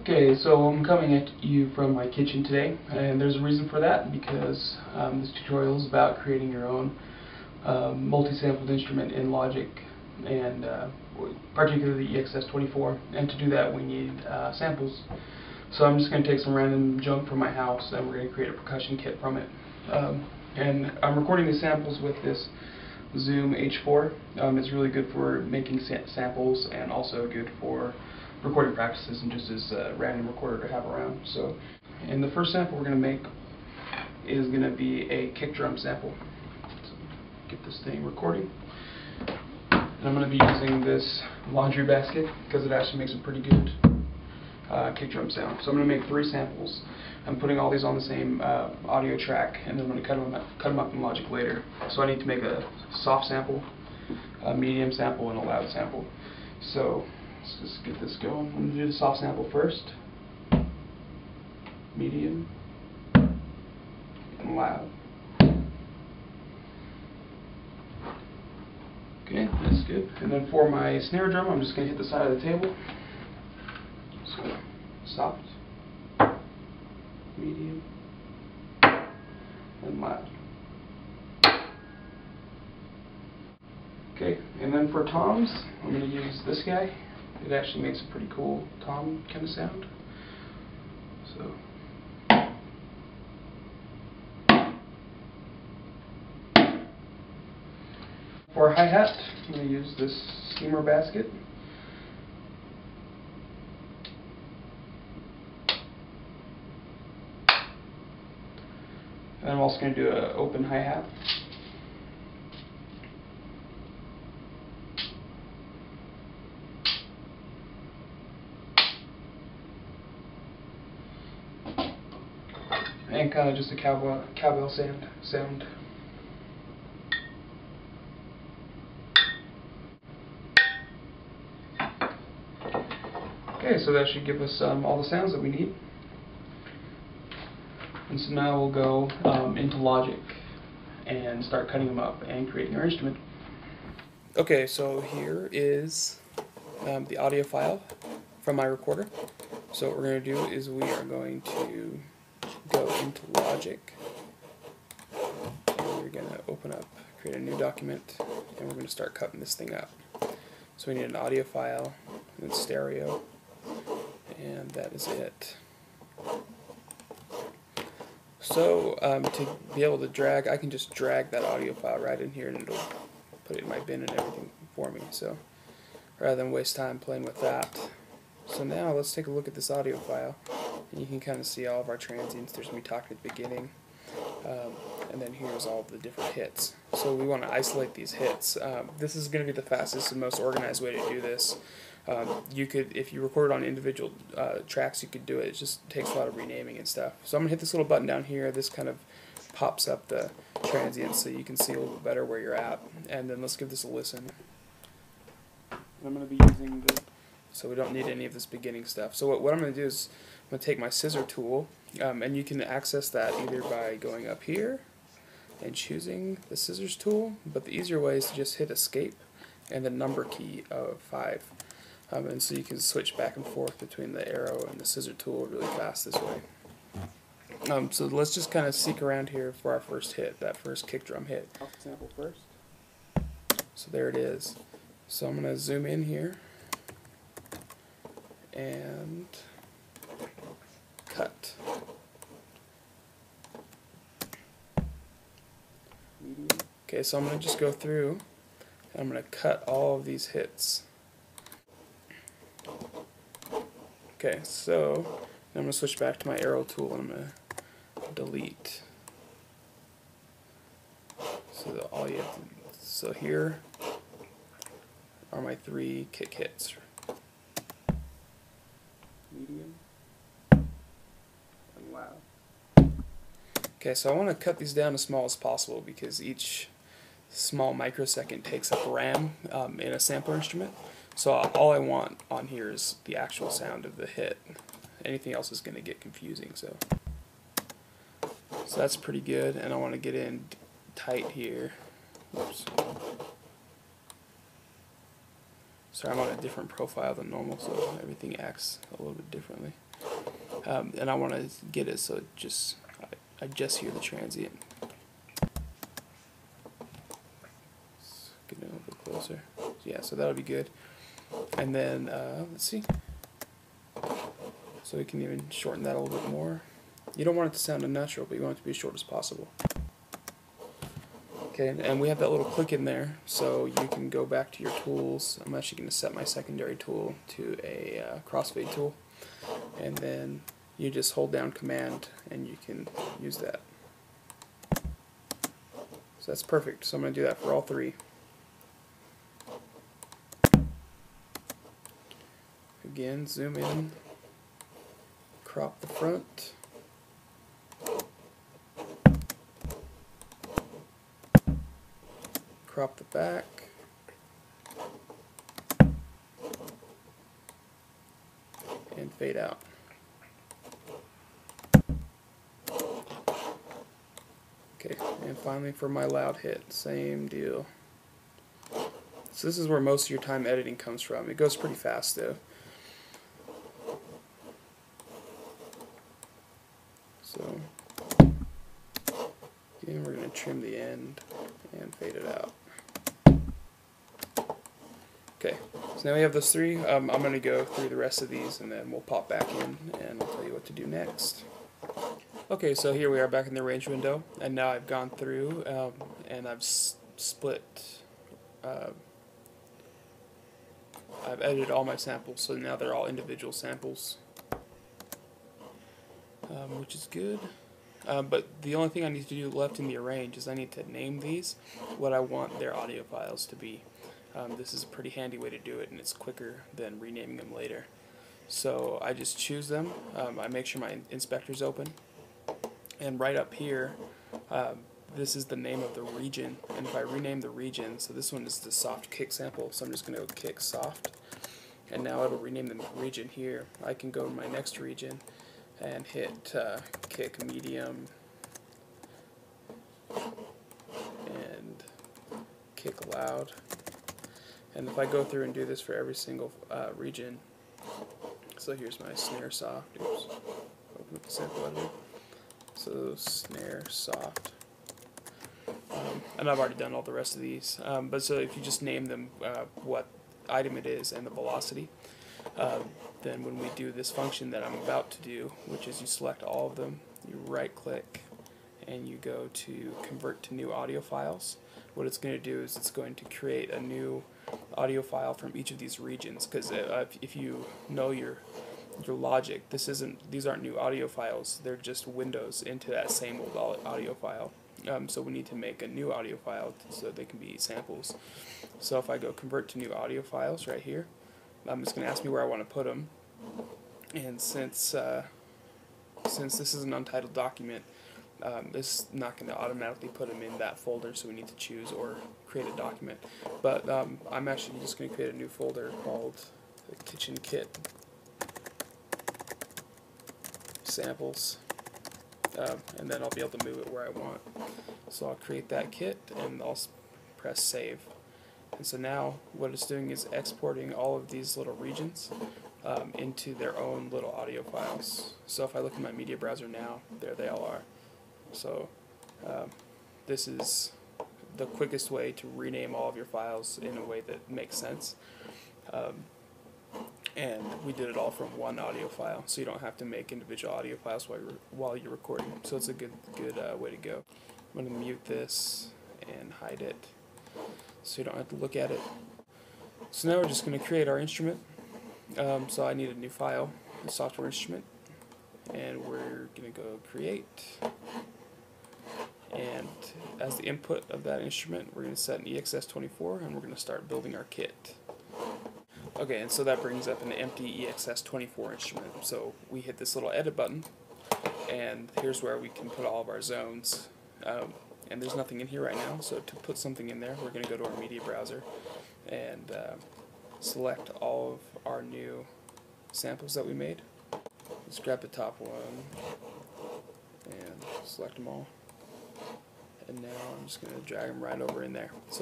Okay, so I'm coming at you from my kitchen today, and there's a reason for that, because this tutorial is about creating your own multi-sampled instrument in Logic, and particularly EXS24, and to do that we need samples. So I'm just going to take some random junk from my house, and we're going to create a percussion kit from it. And I'm recording the samples with this Zoom H4. It's really good for making samples, and also good for recording practices and just as a random recorder to have around. So, and the first sample we're going to make is going to be a kick drum sample. So get this thing recording. And I'm going to be using this laundry basket because it actually makes a pretty good kick drum sound. So I'm going to make 3 samples. I'm putting all these on the same audio track, and then I'm going to cut them up in Logic later. So I need to make a soft sample, a medium sample, and a loud sample. So let's just get this going. I'm going to do the soft sample first, medium, and loud. Okay, that's good. And then for my snare drum, I'm just going to hit the side of the table. So soft, medium, and loud. Okay, and then for toms, I'm going to use this guy. It actually makes a pretty cool tom kind of sound. So for a hi-hat, I'm going to use this steamer basket. And I'm also going to do an open hi-hat. And kind of just a cowbell sound. Okay, so that should give us all the sounds that we need. And so now we'll go into Logic and start cutting them up and creating our instrument. Okay, so here is the audio file from my recorder. So what we're going to do is we are going to go into Logic, and we're going to open up, create a new document, and we're going to start cutting this thing up. So we need an audio file, and it's stereo, and that is it. So to be able to drag, I can just drag that audio file right in here, and it'll put it in my bin and everything for me. So rather than waste time playing with that. So now let's take a look at this audio file, and you can kind of see all of our transients. There's me talking at the beginning, and then here's all the different hits. So we want to isolate these hits. This is going to be the fastest and most organized way to do this. You could, if you record on individual tracks, you could do it. It just takes a lot of renaming and stuff. So I'm going to hit this little button down here. This kind of pops up the transients so you can see a little bit better where you're at. And then let's give this a listen. I'm going to be using the, so we don't need any of this beginning stuff. So what I'm going to do is I'm going to take my scissor tool, and you can access that either by going up here and choosing the scissors tool, but the easier way is to just hit escape and the number key of 5. And so you can switch back and forth between the arrow and the scissor tool really fast this way. So let's just kind of seek around here for our first hit, that first kick drum hit. Sample first. So there it is. So I'm going to zoom in here and cut. Okay, so I'm going to just go through and I'm going to cut all of these hits. Okay, so I'm going to switch back to my arrow tool and I'm going to delete. So all you have to, so here are my 3 kick hits. Medium and loud. Okay, so I want to cut these down as small as possible because each small microsecond takes up RAM in a sampler instrument. So all I want on here is the actual sound of the hit. Anything else is going to get confusing. So that's pretty good, and I want to get in tight here. Oops. sorry, I'm on a different profile than normal, so everything acts a little bit differently. And I want to get it so it just, I just hear the transient. Let's get it a little bit closer. Yeah, so that'll be good. And then, let's see. So we can even shorten that a little bit more. You don't want it to sound unnatural, but you want it to be as short as possible. Okay, and we have that little click in there, so you can go back to your tools. I'm actually going to set my secondary tool to a crossfade tool, and then you just hold down Command and you can use that. So that's perfect. So I'm going to do that for all three. Again, zoom in, crop the front. Crop the back, and fade out. Okay, and finally for my loud hit, same deal. So this is where most of your time editing comes from. It goes pretty fast though. So again, we're going to trim the end and fade it out. Okay, so now we have those three. I'm going to go through the rest of these and then we'll pop back in and I'll tell you what to do next. Okay, so here we are back in the range window, and now I've gone through and I've split, I've edited all my samples, so now they're all individual samples, which is good. But the only thing I need to do left in the arrange is I need to name these what I want their audio files to be. This is a pretty handy way to do it, and it's quicker than renaming them later. So I just choose them, I make sure my inspector's open, and right up here, this is the name of the region, and if I rename the region, so this one is the soft kick sample, so I'm just going to go kick soft, and now it'll rename the region here. I can go to my next region and hit kick medium and kick loud. And if I go through and do this for every single region, so here's my snare soft. Oops, open up the sample editor. So snare soft. And I've already done all the rest of these. But so if you just name them what item it is and the velocity, then when we do this function that I'm about to do, which is you select all of them, you right click, and you go to convert to new audio files. What it's going to do is it's going to create a new audio file from each of these regions, because if you know your logic, these aren't new audio files, they're just windows into that same old audio file. So we need to make a new audio file so they can be samples. So if I go convert to new audio files right here, it's going to ask me where I want to put them, and since this is an untitled document, it's not going to automatically put them in that folder, so we need to choose or create a document. But I'm actually just going to create a new folder called the Kitchen Kit Samples, and then I'll be able to move it where I want. So I'll create that kit and I'll press save. And so now what it's doing is exporting all of these little regions into their own little audio files. So if I look in my media browser now, there they all are. So this is the quickest way to rename all of your files in a way that makes sense. And we did it all from one audio file, so you don't have to make individual audio files while you're recording. So it's a good way to go. I'm going to mute this and hide it so you don't have to look at it. So now we're just going to create our instrument. So I need a new file, a software instrument, and we're going to go create. And as the input of that instrument, we're going to set an EXS24, and we're going to start building our kit. Okay, and so that brings up an empty EXS24 instrument. So we hit this little edit button, and here's where we can put all of our zones. And there's nothing in here right now, so to put something in there, we're going to go to our media browser and select all of our new samples that we made. Let's grab the top one and select them all. And now I'm just going to drag them right over in there. So